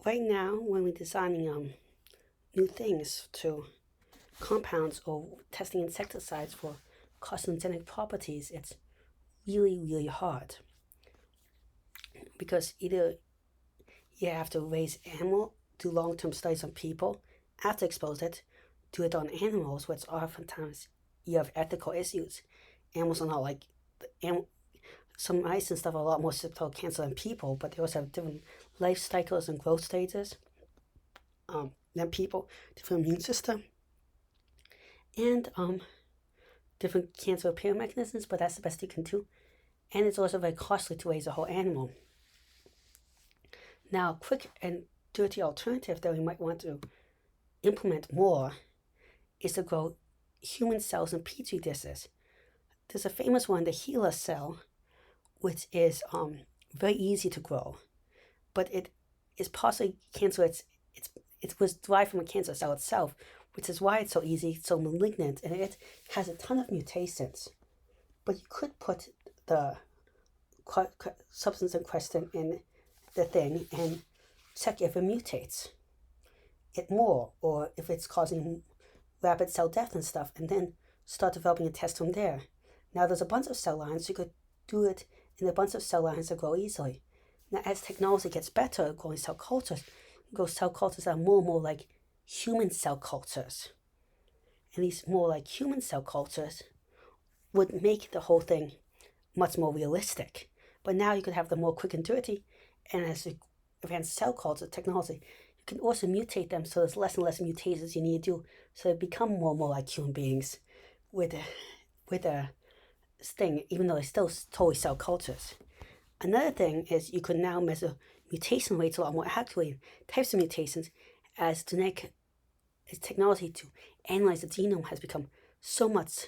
right now, when we're designing new things to compounds or testing insecticides for carcinogenic properties, it's really, really hard because either you have to raise animal, do long-term studies on people, after expose it, do it on animals, which oftentimes you have ethical issues. Animals are not like some mice and stuff are a lot more susceptible to cancer than people, but they also have different life cycles and growth stages than people, different immune system, and different cancer repair mechanisms, but that's the best you can do. And it's also very costly to raise a whole animal. Now, a quick and dirty alternative that we might want to implement more is to grow human cells in petri dishes. There's a famous one, the HeLa cell, which is very easy to grow, but it is possibly cancer. It was derived from a cancer cell itself, which is why it's so easy, so malignant, and it has a ton of mutations. But you could put the substance in question in the thing and check if it mutates it more, or if it's causing rapid cell death and stuff, and then start developing a test from there. Now there's a bunch of cell lines, you could do it in a bunch of cell lines that grow easily. Now as technology gets better at growing cell cultures, you grow cell cultures that are more and more like human cell cultures. And these more like human cell cultures would make the whole thing much more realistic. But now you could have them more quick and dirty, and as you advance cell culture technology, you can also mutate them so there's less and less mutations you need to do, so they become more and more like human beings with a thing, even though they're still totally cell cultures. Another thing is you could now measure mutation rates a lot more accurately, types of mutations, as technology to analyze the genome has become so much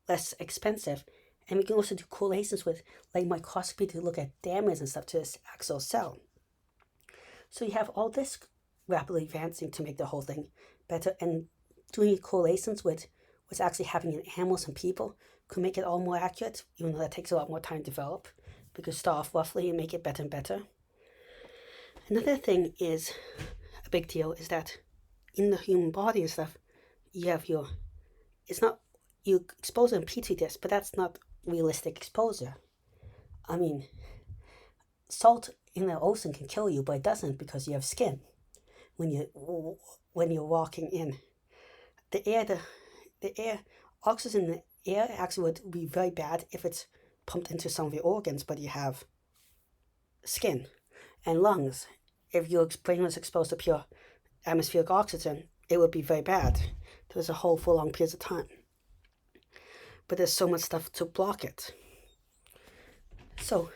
less expensive. And we can also do correlations with like microscopy to look at damage and stuff to this actual cell. So you have all this rapidly advancing to make the whole thing better, and doing correlations with what's actually happening in animals and people could make it all more accurate, even though that takes a lot more time to develop, because start off roughly and make it better and better. Another thing is a big deal is that in the human body and stuff, you have you expose it in petri dish, but that's not realistic exposure. I mean, salt in the ocean can kill you, but it doesn't because you have skin. When you're walking in the air, oxygen in the air actually would be very bad if it's pumped into some of your organs, but you have skin and lungs. If your brain was exposed to pure atmospheric oxygen, it would be very bad. There's a whole for long periods of time. But there's so much stuff to block it. So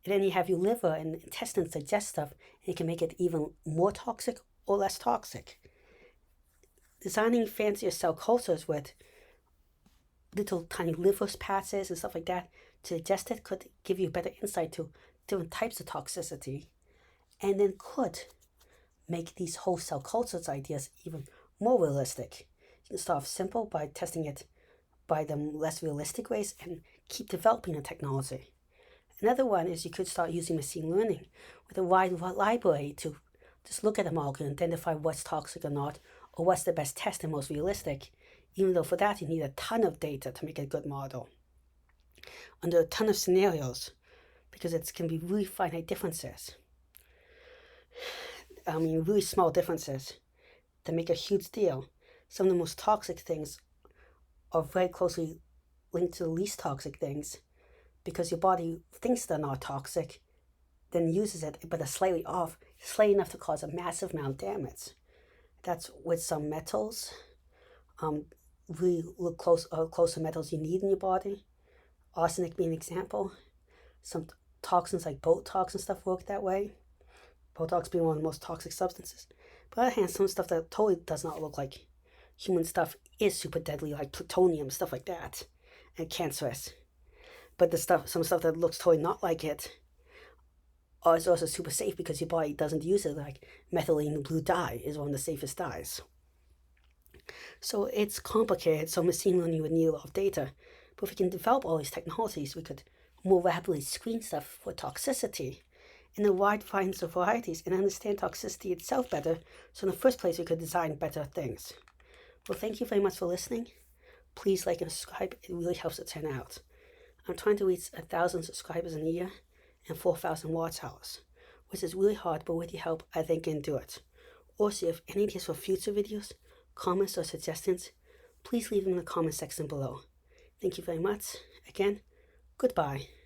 then you have your liver and intestines digest stuff, and you can make it even more toxic or less toxic. Designing fancier cell cultures with little tiny liver patches and stuff like that to digest it could give you better insight to different types of toxicity, and then could make these whole cell cultures ideas even more realistic. You can start off simple by testing it by the less realistic ways and keep developing the technology. Another one is you could start using machine learning with a wide library to just look at a molecule and identify what's toxic or not, or what's the best test and most realistic, even though for that you need a ton of data to make a good model under a ton of scenarios, because it can be really finite differences. Really small differences that make a huge deal. Some of the most toxic things are very closely linked to the least toxic things, because your body thinks they're not toxic, then uses it, but they're slightly off, slightly enough to cause a massive amount of damage. That's with some metals. Really look close to metals you need in your body. Arsenic being an example. Some toxins like Botox and stuff work that way. Botox being one of the most toxic substances. But on the other hand, some stuff that totally does not look like human stuff is super deadly, like plutonium, stuff like that, and cancerous. But some stuff that looks totally not like it is also super safe because your body doesn't use it, like methylene blue dye is one of the safest dyes. So it's complicated, so machine learning would need a lot of data. But if we can develop all these technologies, we could more rapidly screen stuff for toxicity in a wide range of varieties and understand toxicity itself better, so in the first place we could design better things. Well, thank you very much for listening. Please like and subscribe. It really helps the channel out. I'm trying to reach 1,000 subscribers in a year and 4,000 watch hours, which is really hard, but with your help, I think I can do it. Also, if any ideas for future videos, comments, or suggestions, please leave them in the comment section below. Thank you very much. Again, goodbye.